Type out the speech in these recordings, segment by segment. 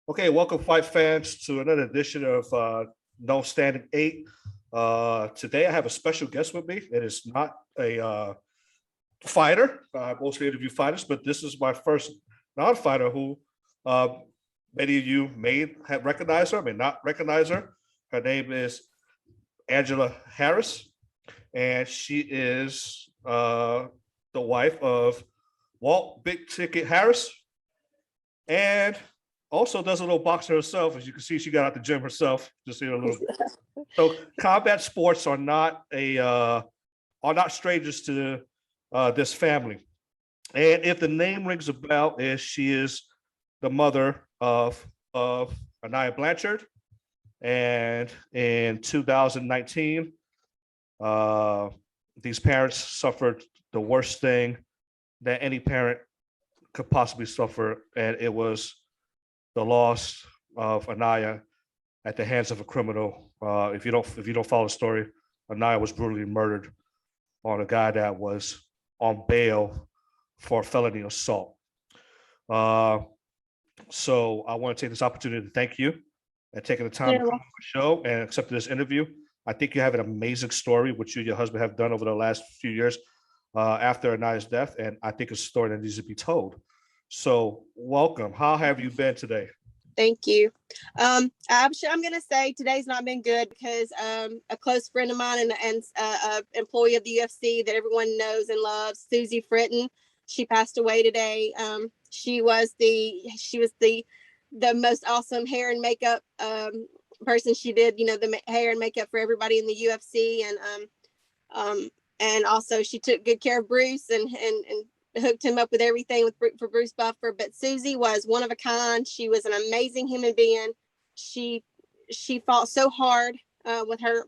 Okay, welcome, fight fans, to another edition of No Standing Eight. Today, I have a special guest with me. It is not a fighter. I mostly interview fighters, but this is my first non-fighter who uh, many of you may have recognized her, may not recognize her. Her name is Aniah Harris, and she is the wife of Walt Big Ticket Harris, and also does a little boxing herself. As you can see, she got out the gym herself. Just here a little bit. So combat sports are not strangers to this family. And if the name rings a bell, is she is the mother of Aniah Blanchard. And in 2019, uh, these parents suffered the worst thing that any parent could possibly suffer, and it was the loss of Aniah at the hands of a criminal. If you don't follow the story, Aniah was brutally murdered on a guy that was on bail for felony assault. Uh, so I want to take this opportunity to thank you and taking the time to come on the show and accepting this interview. I think you have an amazing story, which you and your husband have done over the last few years after Aniah's death, and I think it's a story that needs to be told. So, welcome. How have you been today? Thank you. I'm going to say today's not been good because a close friend of mine and employee of the UFC that everyone knows and loves, Susie Fritton, she passed away today. She was the most awesome hair and makeup person. She did, the hair and makeup for everybody in the UFC, and also she took good care of Bruce and hooked him up with everything for Bruce Buffer. But Susie was one of a kind. She was an amazing human being. She fought so hard with her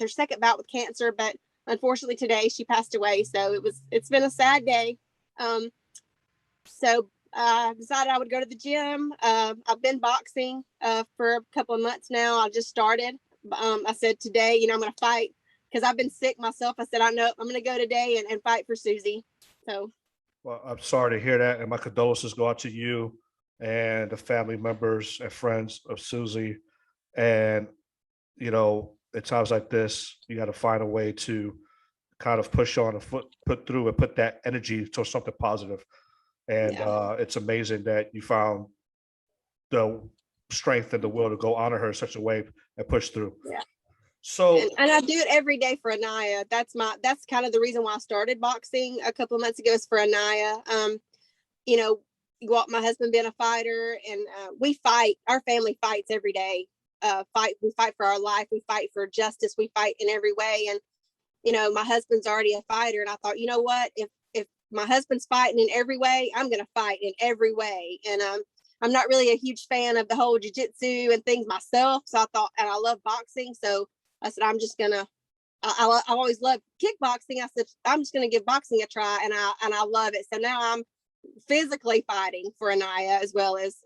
second bout with cancer, but unfortunately today she passed away. So it's been a sad day. So I decided I would go to the gym. I've been boxing for a couple of months now. I just started. I said today, I'm going to fight because I've been sick myself. I said, I know I'm going to go today and fight for Susie. So, well, I'm sorry to hear that, and my condolences go out to you and the family members and friends of Susie. And at times like this, you got to find a way to kind of push on and put through and put that energy to something positive. And it's amazing that you found the strength and the will to go honor her in such a way and push through. Yeah. So, and I do it every day for Aniah. That's kind of the reason why I started boxing a couple of months ago, is for Aniah. My husband being a fighter, and we fight. Our family fights every day. We fight for our life. We fight for justice. We fight in every way. And my husband's already a fighter, and I thought, you know what, if my husband's fighting in every way, I'm going to fight in every way. And I'm not really a huge fan of the whole jiu-jitsu and things myself. So I thought, and I love boxing. So I said, I'm just gonna. I always loved kickboxing. I said, I'm just gonna give boxing a try, and I love it. So now I'm physically fighting for Aniah as well as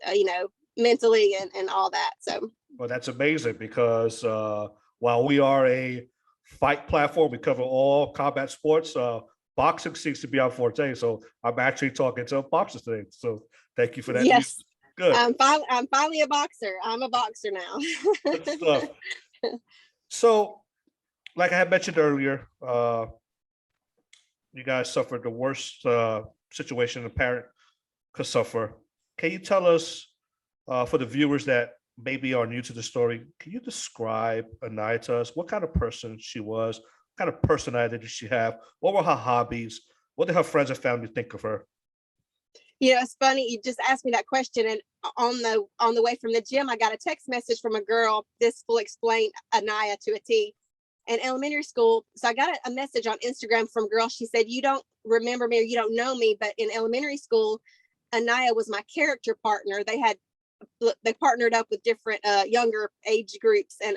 mentally and all that. So, well, that's amazing because while we are a fight platform, we cover all combat sports. Boxing seems to be our forte. So I'm actually talking to boxers today. So thank you for that. Yes, good. I'm finally a boxer. I'm a boxer now. Good stuff. So, like I had mentioned earlier, you guys suffered the worst situation a parent could suffer. Can you tell us, for the viewers that maybe are new to the story, can you describe Aniah to us? What kind of person she was? What kind of personality did she have? What were her hobbies? What did her friends and family think of her? It's funny. You just asked me that question, and on the way from the gym, I got a text message from a girl. This will explain Aniah to a T. In elementary school, so I got a message on Instagram from a girl. She said, "You don't remember me, or you don't know me, but in elementary school, Aniah was my character partner. They partnered up with different younger age groups, and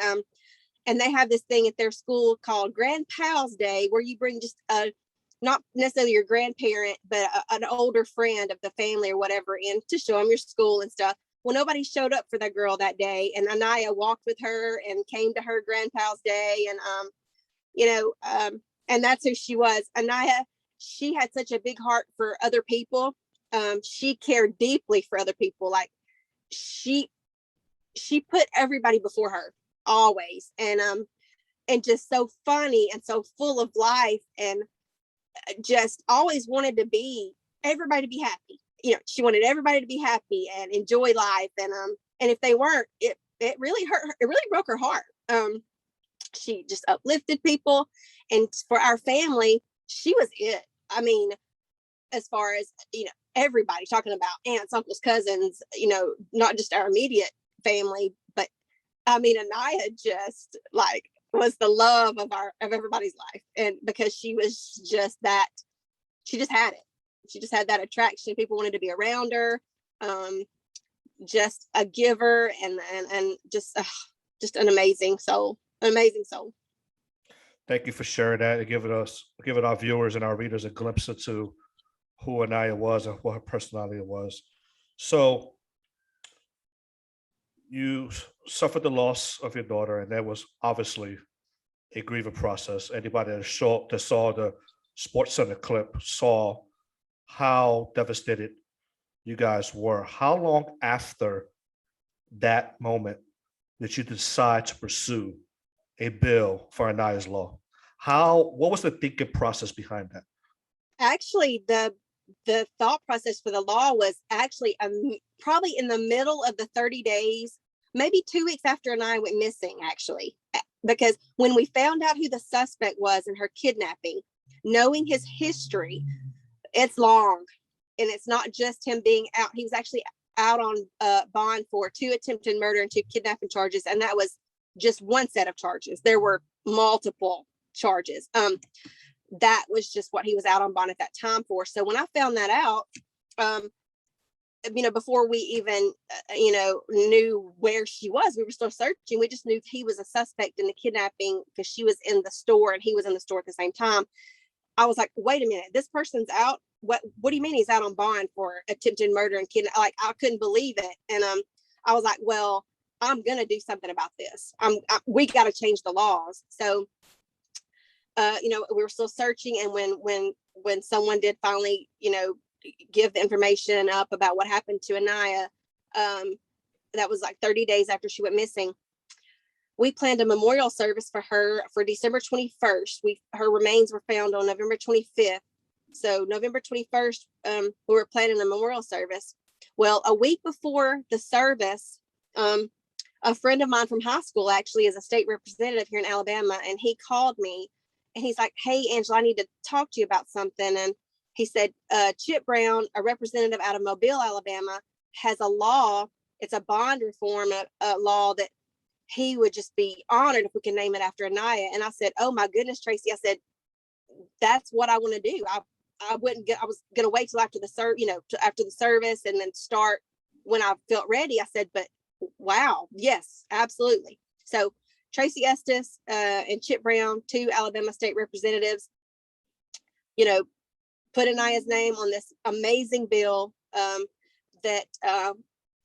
they have this thing at their school called Grand Pals Day, where you bring just not necessarily your grandparent, but an older friend of the family or whatever in to show them your school and stuff. Well, nobody showed up for that girl that day, and Aniah walked with her and came to her grandpa's day, and and that's who she was. Aniah, she had such a big heart for other people. She cared deeply for other people. Like she put everybody before her always, and just so funny and so full of life, and just always wanted to be everybody to be happy. She wanted everybody to be happy and enjoy life, and if they weren't, it really hurt her. It really broke her heart. She just uplifted people, and for our family, she was it. I mean, as far as everybody, talking about aunts, uncles, cousins, not just our immediate family, but I mean, Aniah just like was the love of everybody's life, and because she was just that, she just had it. She just had that attraction. People wanted to be around her. Just a giver, and just an amazing soul. An amazing soul. Thank you for sharing that and giving our viewers and our readers a glimpse into who Aniah was and what her personality was. So you suffered the loss of your daughter, and that was obviously a grieving process. Anybody that saw the Sports Center clip saw how devastated you guys were. How long after that moment did you decide to pursue a bill for Aniah's law? What was the thinking process behind that? Actually, the thought process for the law was actually probably in the middle of the 30 days, maybe 2 weeks after Aniah went missing, actually. Because when we found out who the suspect was in her kidnapping, knowing his history, it's long. And it's not just him being out. He was actually out on bond for 2 attempted murder and 2 kidnapping charges. And that was just one set of charges. There were multiple charges. That was just what he was out on bond at that time for. So when I found that out, before we even, knew where she was, we were still searching. We just knew he was a suspect in the kidnapping because she was in the store and he was in the store at the same time. I was like, wait a minute, this person's out. What do you mean he's out on bond for attempted murder and kidnapping? Like, I couldn't believe it. And I was like, well, I'm going to do something about this. We got to change the laws. So, we were still searching. And when someone did finally, give the information up about what happened to Aniah, that was like 30 days after she went missing. We planned a memorial service for her for December 21st. Her remains were found on November 25th. So November 21st, we were planning a memorial service. Well, a week before the service, a friend of mine from high school actually is a state representative here in Alabama, and he called me and he's like, "Hey, Angela, I need to talk to you about something." And he said, Chip Brown, a representative out of Mobile, Alabama, has a law. It's a bond reform law that he would just be honored if we can name it after Aniah. And I said, "Oh my goodness, Tracy," I said, "that's what I want to do." I wouldn't get, I was going to wait till after after the service and then start when I felt ready. I said, but wow, yes, absolutely. So Tracy Estes and Chip Brown, 2 Alabama state representatives, put Aniah's name on this amazing bill that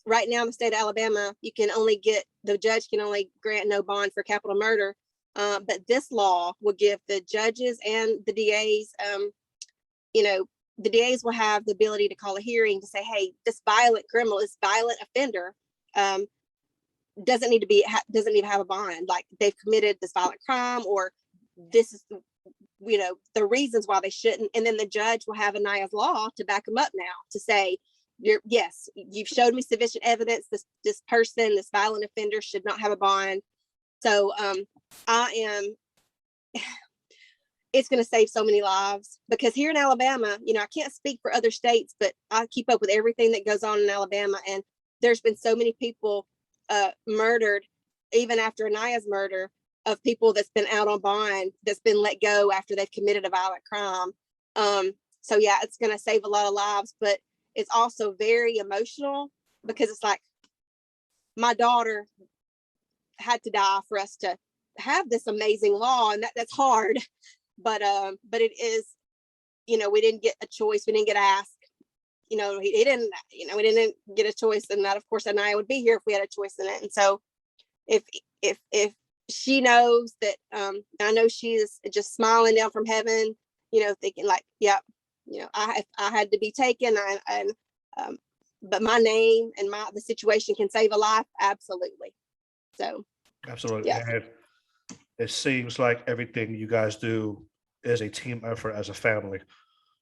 right now in the state of Alabama, the judge can only grant no bond for capital murder. But this law will give the judges and the DAs, the DAs will have the ability to call a hearing to say, hey, this violent criminal, this violent offender doesn't need to have a bond. Like, they've committed this violent crime, or this is, the reasons why they shouldn't. And then the judge will have Aniah's law to back them up now to say, yes, you've showed me sufficient evidence. This person, this violent offender, should not have a bond. So it's going to save so many lives, because here in Alabama, I can't speak for other states, but I keep up with everything that goes on in Alabama. And there's been so many people murdered, even after Aniah's murder, of people that's been out on bond, that's been let go after they've committed a violent crime. So yeah, it's going to save a lot of lives, but it's also very emotional, because it's like, my daughter had to die for us to have this amazing law, and that's hard. But it is, we didn't get a choice. We didn't get asked. He didn't, we didn't get a choice, and that, of course, Aniah would be here if we had a choice in it. And so, if she knows that, I know she is just smiling down from heaven, thinking like, yep, I had to be taken, and but my name and the situation can save a life. Absolutely. So, Absolutely. yeah. And it seems like everything you guys do is a team effort as a family.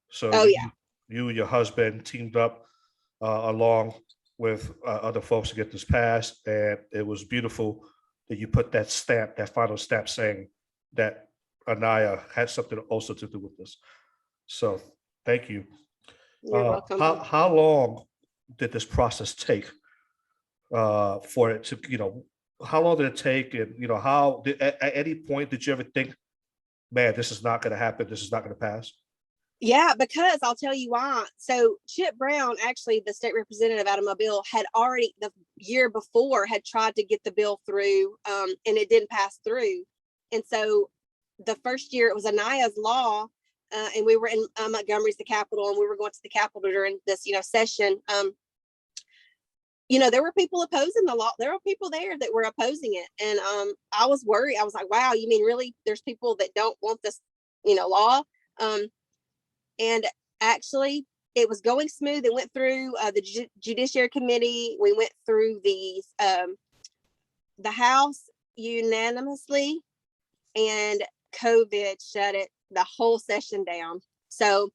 So Oh, yeah. you and your husband teamed up along with other folks to get this passed, and it was beautiful that you put that stamp, that final stamp, saying that Aniah had something also to do with this. So thank you. You're welcome. How long did this process take for it to, how long did it take, and how did at any point did you ever think, man, this is not going to happen, this is not going to pass? Yeah, because I'll tell you why. So Chip Brown, actually the state representative out of Mobile, had already the year before had tried to get the bill through, and it didn't pass through. And so the first year it was Aniah's law, and we were in Montgomery's the capital, and we were going to the Capitol during this, session. There were people opposing the law. There were people there that were opposing it, and I was worried. I was like, "Wow, you mean really? There's people that don't want this, law?" And actually, it was going smooth. It went through the Judiciary Committee. We went through the House unanimously, and COVID shut the whole session down. So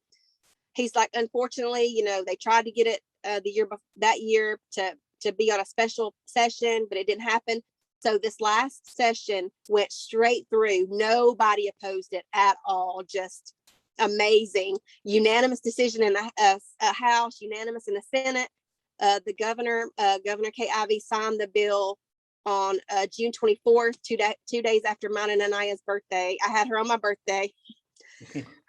he's like, unfortunately, they tried to get it that year to be on a special session, but it didn't happen. So this last session went straight through. Nobody opposed it at all. Just amazing. Unanimous decision in the House, unanimous in the Senate. The Governor Kay Ivey, signed the bill on June 24th, 2 days after mine and Aniah's birthday. I had her on my birthday.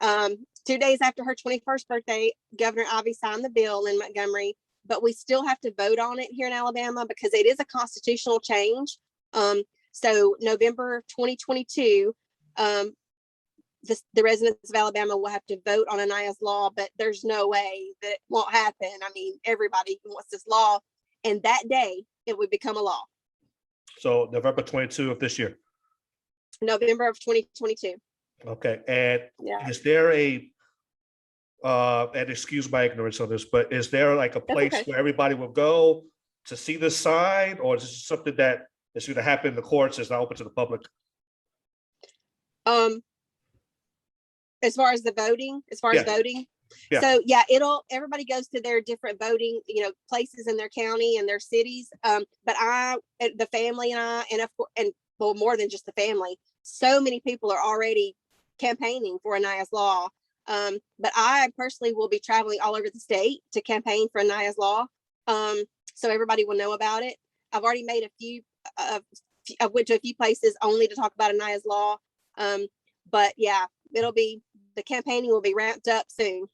2 days after her 21st birthday, Governor Ivey signed the bill in Montgomery, but we still have to vote on it here in Alabama because it is a constitutional change. So November 2022, the residents of Alabama will have to vote on Aniah's law, but there's no way that won't happen. I mean, everybody wants this law, and that day it would become a law. So November 22 of this year. November of 2022. Okay. And yeah. Is there and excuse my ignorance on this, but is there like a place where everybody will go to see this sign, or is this something that is going to happen in the courts, is not open to the public? As far as voting, Yeah. So yeah, everybody goes to their different voting, places in their county and their cities. But the family and well, more than just the family, so many people are already campaigning for Aniah's law. But I personally will be traveling all over the state to campaign for Aniah's law. So everybody will know about it. I've already made I went to a few places only to talk about Aniah's law. But yeah, the campaigning will be ramped up soon.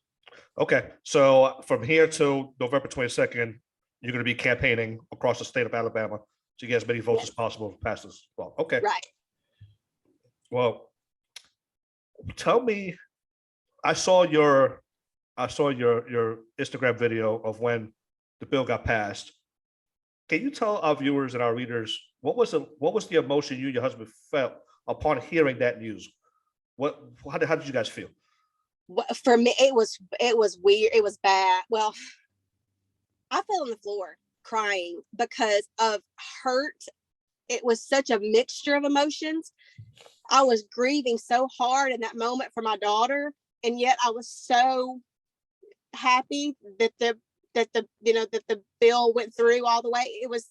Okay. So from here to November 22nd, you're going to be campaigning across the state of Alabama to get as many votes as possible to pass this law. Okay. Right. Well, tell me, I saw your Instagram video of when the bill got passed. Can you tell our viewers and our readers what was the emotion you and your husband felt upon hearing that news? How did you guys feel? For me, it was weird. It was bad. Well, I fell on the floor crying because of hurt. It was such a mixture of emotions. I was grieving so hard in that moment for my daughter, and yet I was so happy that the bill went through all the way. It was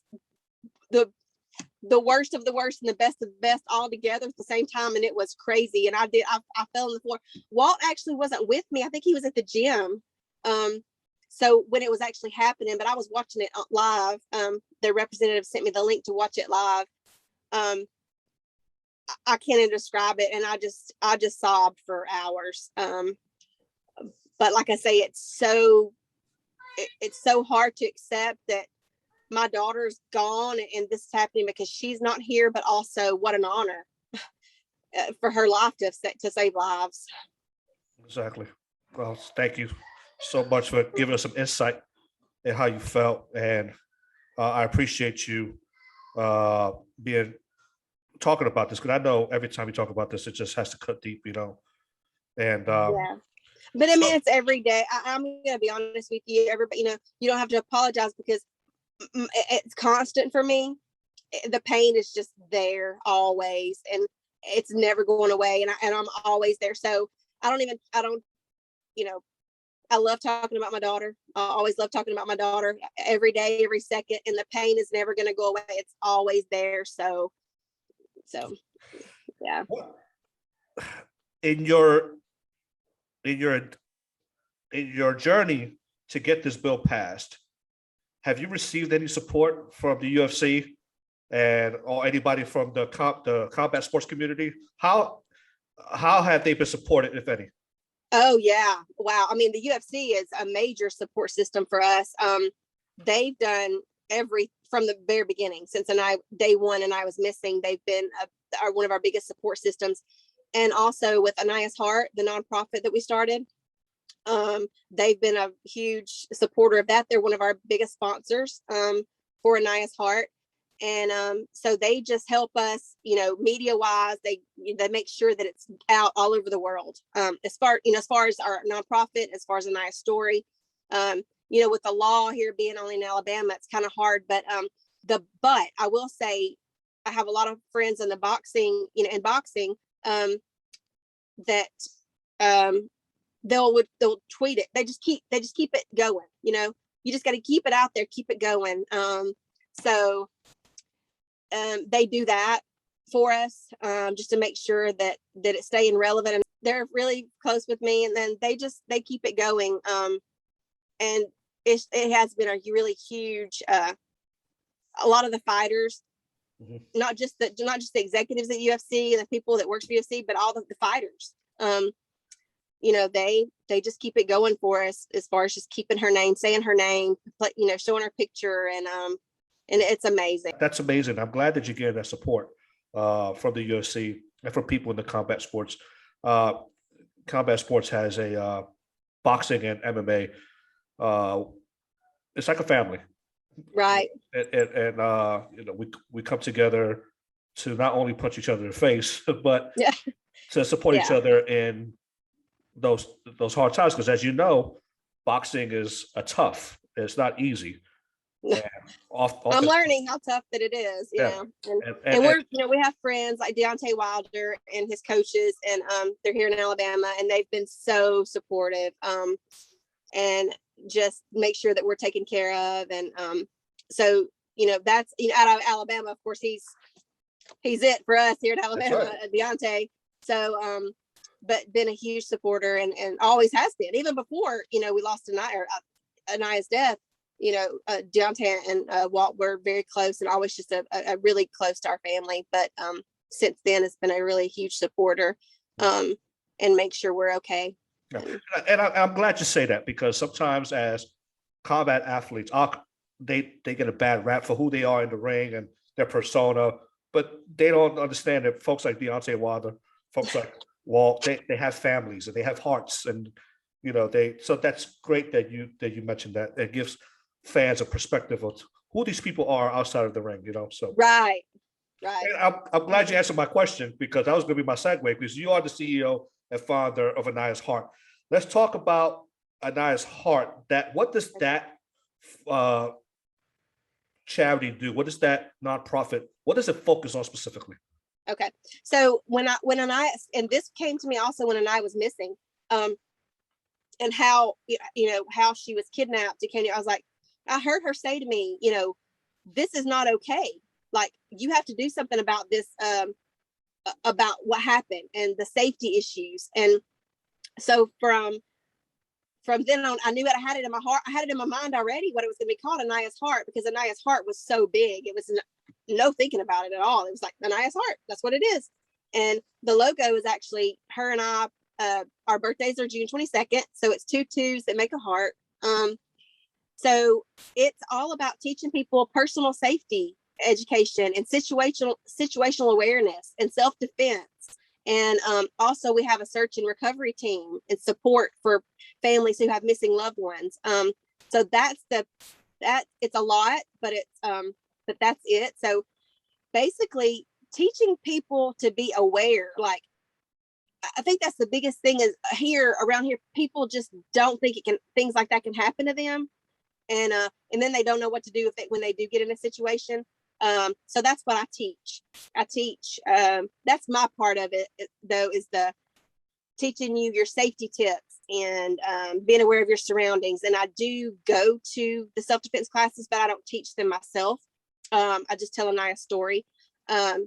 the worst of the worst and the best of the best all together at the same time, and it was crazy. And I fell on the floor. Walt actually wasn't with me. I think he was at the gym. So when it was actually happening, but I was watching it live. The representative sent me the link to watch it live. I can't even describe it, and I just sobbed for hours. But like I say, it's so hard to accept that my daughter's gone and this is happening because she's not here, but also what an honor for her life to save lives. Exactly. Well, thank you so much for giving us some insight in how you felt, and I appreciate you talking about this, because I know every time you talk about this, it just has to cut deep, And Yeah. But I So mean, it's every day. I'm gonna be honest with you. Everybody, you don't have to apologize because it's constant for me. The pain is just there always, and it's never going away. And I'm always there. So I don't, you know, I love talking about my daughter. I always love talking about my daughter every day, every second, and the pain is never going to go away. It's always there. So yeah. what in your in your in your journey to get this bill passed, have you received any support from the UFC and or anybody from the combat sports community? How have they been supported, if any? Oh yeah. Wow. I mean, the UFC is a major support system for us. They've done every from the very beginning since day one and I was missing. They've been one of our biggest support systems, and also with Aniahs Heart, the nonprofit that we started. They've been a huge supporter of that. They're one of our biggest sponsors for Aniahs Heart. And so they just help us, media wise. They make sure that it's out all over the world. As far as our nonprofit, as far as Aniah's story, with the law here being only in Alabama, it's kind of hard. But I will say, I have a lot of friends in the boxing, in boxing, that they'll tweet it. They just keep it going. You just got to keep it out there, keep it going. So they do that for us, just to make sure that it's staying relevant. And they're really close with me, and then they keep it going. And it has been a really huge. A lot of the fighters, not just the executives at UFC and the people that works for UFC, but all the fighters. They just keep it going for us as far as just keeping her name, saying her name, showing her picture, and it's amazing. That's amazing. I'm glad that you get that support from the UFC and from people in the combat sports. Combat sports has a boxing and MMA. It's like a family, right? And we come together to not only punch each other in the face, but to support each other in those hard times. Because as you know, boxing is tough. It's not easy. I'm learning how tough that it is, and we're, we have friends like Deontay Wilder and his coaches, and they're here in Alabama, and they've been so supportive, and just make sure that we're taken care of. And so that's out of Alabama, of course, he's it for us here in Alabama, right. Deontay. So but been a huge supporter, and always has been, even before we lost Aniah's death. Deontay and Walt were very close, and always just a really close to our family. But since then, it's been a really huge supporter, and make sure we're okay. Yeah. And I'm glad you say that, because sometimes as combat athletes, they get a bad rap for who they are in the ring and their persona, but they don't understand that folks like Deontay Wilder, folks like Walt, they have families and they have hearts, and so that's great that you mentioned that. It gives fans a perspective of who these people are outside of the ring, so right. I'm glad you answered my question, because that was going to be my segue, because you are the CEO and founder of Aniahs Heart. Let's talk about Aniahs Heart. What does that charity do? What does that nonprofit, what does it focus on specifically? Okay, so when Aniah, and this came to me also when Aniah was missing, and how how she was kidnapped to Kenya. I was like, I heard her say to me, this is not okay. Like, you have to do something about this, about what happened and the safety issues. And so from then on, I knew it. I had it in my heart. I had it in my mind already what it was going to be called, Aniahs Heart, because Aniahs Heart was so big. It was no thinking about it at all. It was like Aniahs Heart. That's what it is. And the logo is actually her and I. Our birthdays are June 22nd, so it's 2 2s that make a heart. So it's all about teaching people personal safety education and situational awareness and self-defense. And also we have a search and recovery team and support for families who have missing loved ones. So that's it's a lot, but that's it. So basically teaching people to be aware, like, I think that's the biggest thing is around here, people just don't think things like that can happen to them. And then they don't know what to do when they do get in a situation. So that's what I teach. That's my part of it, though, is the teaching you your safety tips and being aware of your surroundings. And I do go to the self-defense classes, but I don't teach them myself. I just tell Aniah's story. But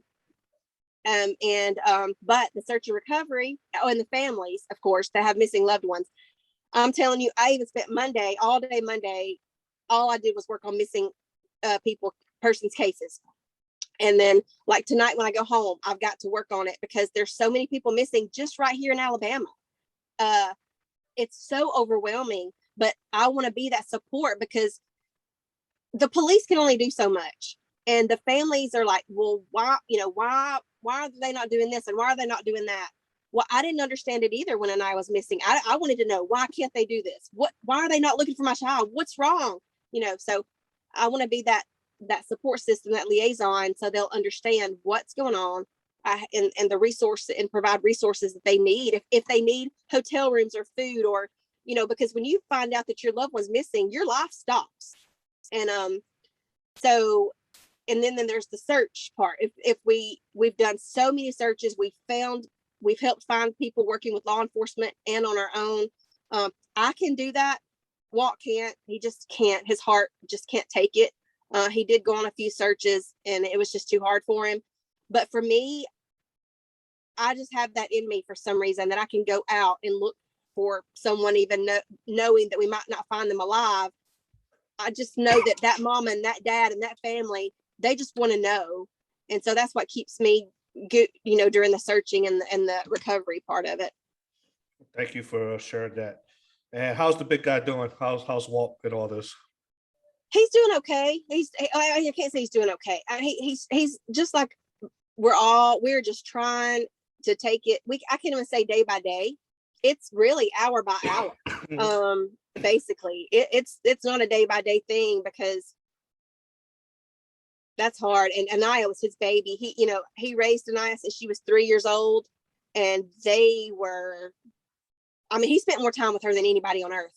the search and recovery, and the families, of course, that have missing loved ones. I'm telling you, I even spent all day Monday, all I did was work on missing person's cases. And then like tonight when I go home, I've got to work on it because there's so many people missing just right here in Alabama. It's so overwhelming, but I want to be that support because the police can only do so much. And the families are like, well, why are they not doing this? And why are they not doing that? Well, I didn't understand it either when Aniah was missing. I wanted to know, why can't they do this? Why are they not looking for my child? What's wrong? So I want to be that support system, that liaison, so they'll understand what's going on, and the resource, and provide resources that they need. If they need hotel rooms or food, or, because when you find out that your loved one's missing, your life stops. And and then there's the search part. If we've done so many searches, we've helped find people working with law enforcement and on our own. I can do that. Walt can't. He just can't. His heart just can't take it. He did go on a few searches and it was just too hard for him. But for me, I just have that in me for some reason, that I can go out and look for someone, even knowing that we might not find them alive. I just know that mom and that dad and that family, they just want to know. And so that's what keeps me good, during the searching and the recovery part of it. Thank you for sharing that. And how's the big guy doing? How's Walt in all this? He's doing okay. I can't say he's doing okay. He's just like we're just trying to take it. I can't even say day by day. It's really hour by hour. Basically, it's not a day by day thing, because that's hard. And Aniah was his baby. He raised Aniah since she was 3 years old, and he spent more time with her than anybody on earth.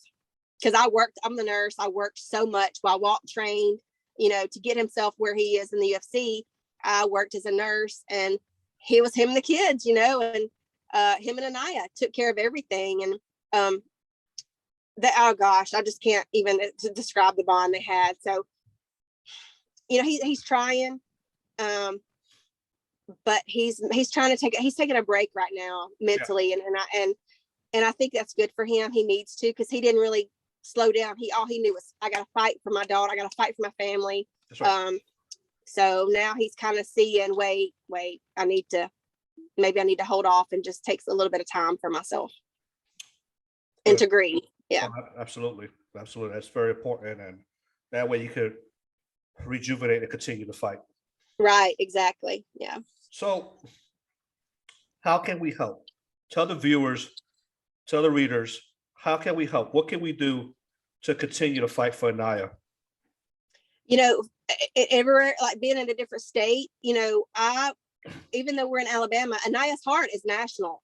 Because I'm the nurse. I worked so much while Walt trained, to get himself where he is in the UFC. I worked as a nurse, and him and the kids, and him and Aniah took care of everything. And oh gosh, I just can't even describe the bond they had. So, he's trying, but he's trying to he's taking a break right now mentally, yeah. And I think that's good for him. He needs to, because he didn't really slow down. All he knew was, I got to fight for my daughter. I got to fight for my family. Right. So now he's kind of seeing, wait, I need to hold off and just takes a little bit of time for myself and to grieve. Yeah. Absolutely. That's very important. And that way you could rejuvenate and continue to fight. Right. Exactly. Yeah. So how can we help? Tell the viewers, tell the readers, how can we help? What can we do to continue to fight for Aniah? Everywhere, like being in a different state, even though we're in Alabama, Aniahs Heart is national.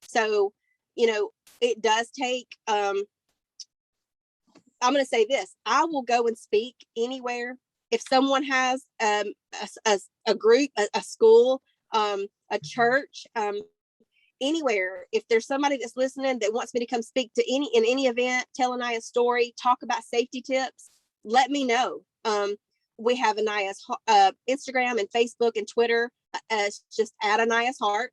So, it does take, I'm going to say this, I will go and speak anywhere. If someone has a group, a school, a church, anywhere, if there's somebody that's listening that wants me to come speak to in any event, tell Aniah's story, talk about safety tips, let me know. We have Aniah's Instagram and Facebook and Twitter. It's just at Aniahs Heart.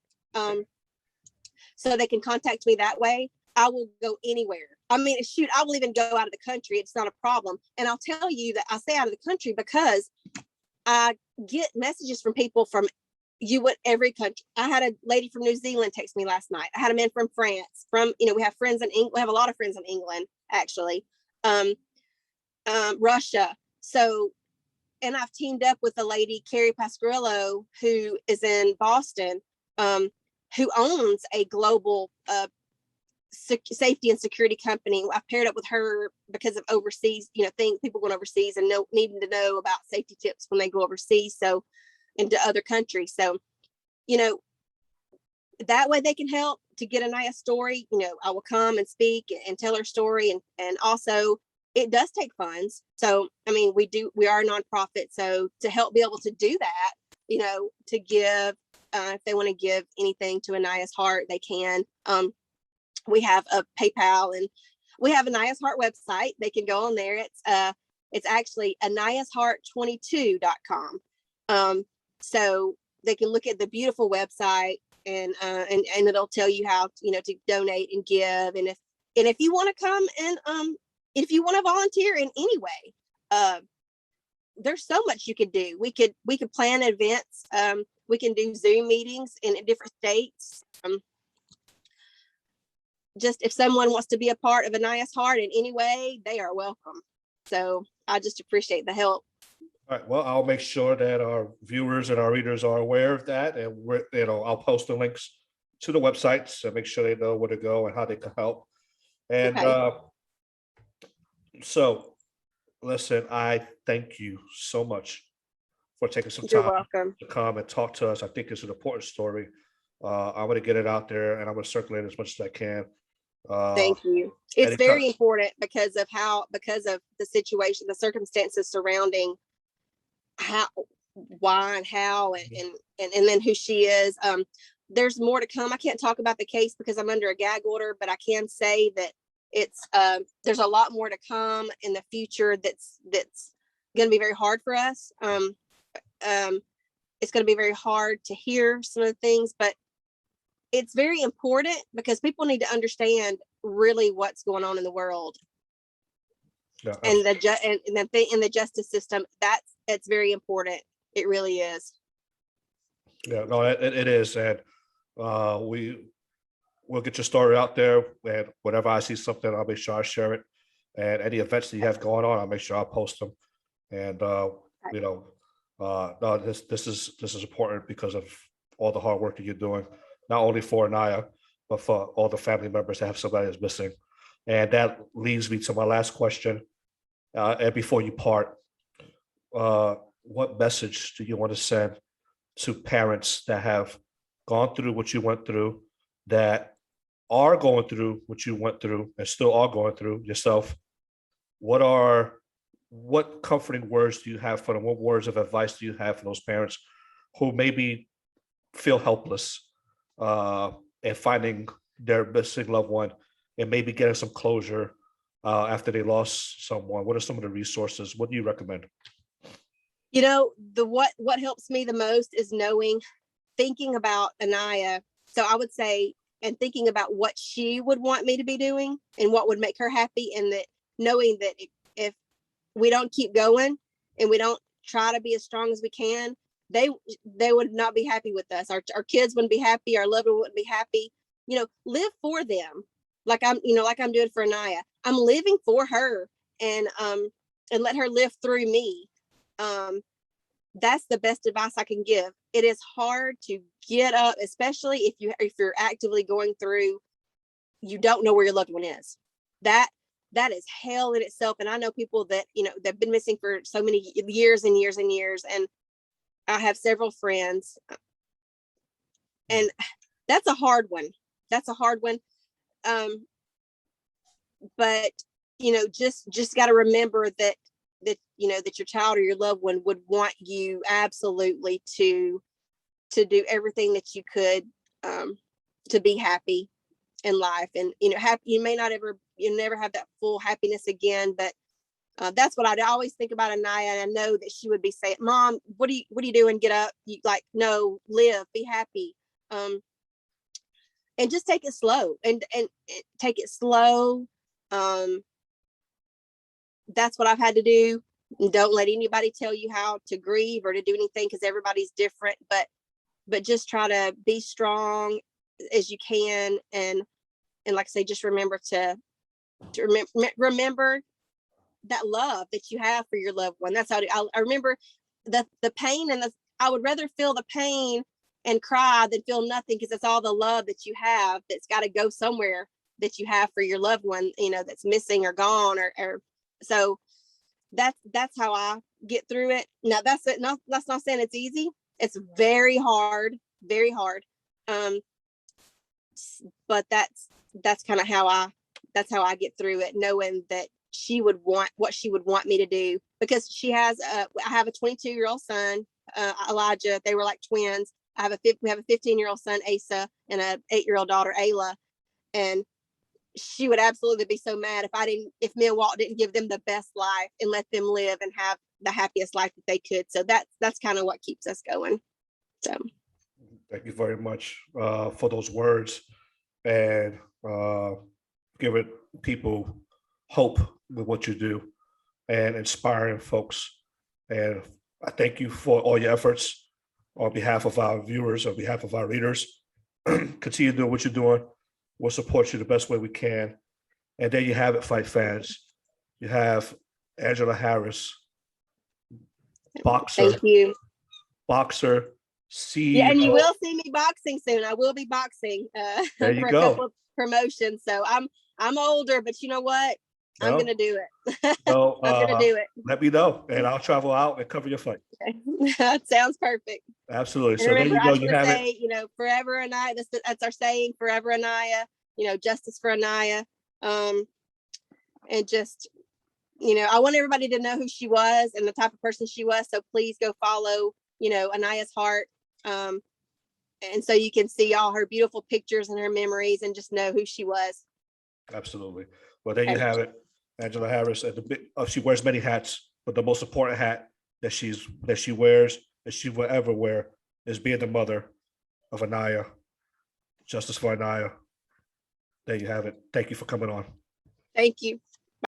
So they can contact me that way. I will go anywhere. I will even go out of the country. It's not a problem. And I'll tell you that I say out of the country because I get messages from people from every country. I had a lady from New Zealand text me last night. I had a man from France. We have friends in England. We have a lot of friends in England, actually. Russia. So, and I've teamed up with a lady, Carrie Pasquarillo, who is in Boston, who owns a global safety and security company. I've paired up with her because of overseas, people going overseas and needing to know about safety tips when they go overseas. So into other countries. So, that way they can help to get Aniah's story. I will come and speak and tell her story. And also it does take funds. So, I mean, we are a nonprofit. So to help be able to do that, to give, if they want to give anything to Aniah's Heart, they can. We have a PayPal, and we have Aniah's Heart website. They can go on there. It's actually aniahsheart22.com. So they can look at the beautiful website, and it'll tell you how to donate and give. And if you want to come and if you want to volunteer in any way, there's so much you could do. We could plan events. We can do Zoom meetings in different states. Just if someone wants to be a part of Aniah's Heart in any way, they are welcome. So I just appreciate the help. All right. Well, I'll make sure that our viewers and our readers are aware of that, and I'll post the links to the websites to make sure they know where to go and how they can help. And Okay. so, listen, I thank you so much for taking some You're time welcome. to come and talk to us. I think it's an important story. I'm going to get it out there, and I'm going to circulate as much as I can. Thank you. It's anytime. very important because of the situation, the circumstances surrounding how, why, and how, and then who she is. There's more to come. I can't talk about the case because I'm under a gag order, but I can say that there's a lot more to come in the future. That's going to be very hard for us. It's going to be very hard to hear some of the things, but it's very important because people need to understand really what's going on in the world. Yeah, and the justice system. It's very important. It really is. yeah, no, it is, and we'll get your story out there, and whenever I see something, I'll make sure I share it. And any events that you have going on, I'll make sure I post them. And no, this is important because of all the hard work that you're doing, not only for Aniah, but for all the family members that have somebody that's missing. And that leads me to my last question. And before you part, what message do you want to send to parents that have gone through what you went through, that are going through what you went through, and still are going through yourself? What comforting words do you have for them? What words of advice do you have for those parents who maybe feel helpless and finding their missing loved one and maybe getting some closure after they lost someone? What are some of the resources? What do you recommend? What helps me the most is thinking about Aniah. So I would say, and thinking about what she would want me to be doing and what would make her happy, and that knowing that if we don't keep going and we don't try to be as strong as we can, they would not be happy with us. Our kids wouldn't be happy. Our loved one wouldn't be happy. Live for them, like I'm doing for Aniah. I'm living for her, and let her live through me. That's the best advice I can give. It is hard to get up, especially if you're actively going through, you don't know where your loved one is. That is hell in itself. And I know people that, they've been missing for so many years and years and years. And I have several friends, and that's a hard one. But just got to remember that your child or your loved one would want you absolutely to do everything that you could to be happy in life. And happy, you never have that full happiness again, but that's what I'd always think about Aniah. And I know that she would be saying, "Mom, what are you doing? Get up." No, live, be happy, and just take it slow and take it slow. That's what I've had to do. Don't let anybody tell you how to grieve or to do anything, because everybody's different, but just try to be strong as you can. And like I say, just remember to remember that love that you have for your loved one. That's how I remember the pain, and I would rather feel the pain and cry than feel nothing, because it's all the love that you have that's got to go somewhere, that you have for your loved one, that's missing or gone, or so that's how I get through it. Now that's it. No, that's not saying it's easy. It's very hard, very hard. but that's kind of how I get through it, knowing that she would want what she would want me to do, because I have a 22-year-old son, Elijah. They were like twins. We have a 15-year-old son, Asa, and a 8-year-old daughter, Ayla. And she would absolutely be so mad if me and Walt didn't give them the best life and let them live and have the happiest life that they could. So that's kind of what keeps us going. So Thank you very much for those words, and giving people hope with what you do and inspiring folks. And I thank you for all your efforts on behalf of our viewers, on behalf of our readers. Continue doing what you're doing. We'll support you the best way we can. And there you have it, fight fans. You have Aniah Harris, boxer, thank you. boxer, CEO. Yeah, and you will see me boxing soon. I will be boxing There you for a go. couple of promotions. So I'm older, but you know what? I'm gonna do it. So I'm gonna do it. let me know, and I'll travel out and cover your fight. Okay. That sounds perfect. Absolutely. And So remember, there you go. I just You want have to it. say, forever Aniah. That's our saying, forever Aniah. Justice for Aniah. And just, I want everybody to know who she was and the type of person she was. So please go follow, Aniah's Heart. And so you can see all her beautiful pictures and her memories and just know who she was. Absolutely. Well, there you have it. Aniah Harris, she wears many hats, but the most important hat that she wears, that she will ever wear, is being the mother of Aniah. Justice for Aniah. There you have it. Thank you for coming on. Thank you.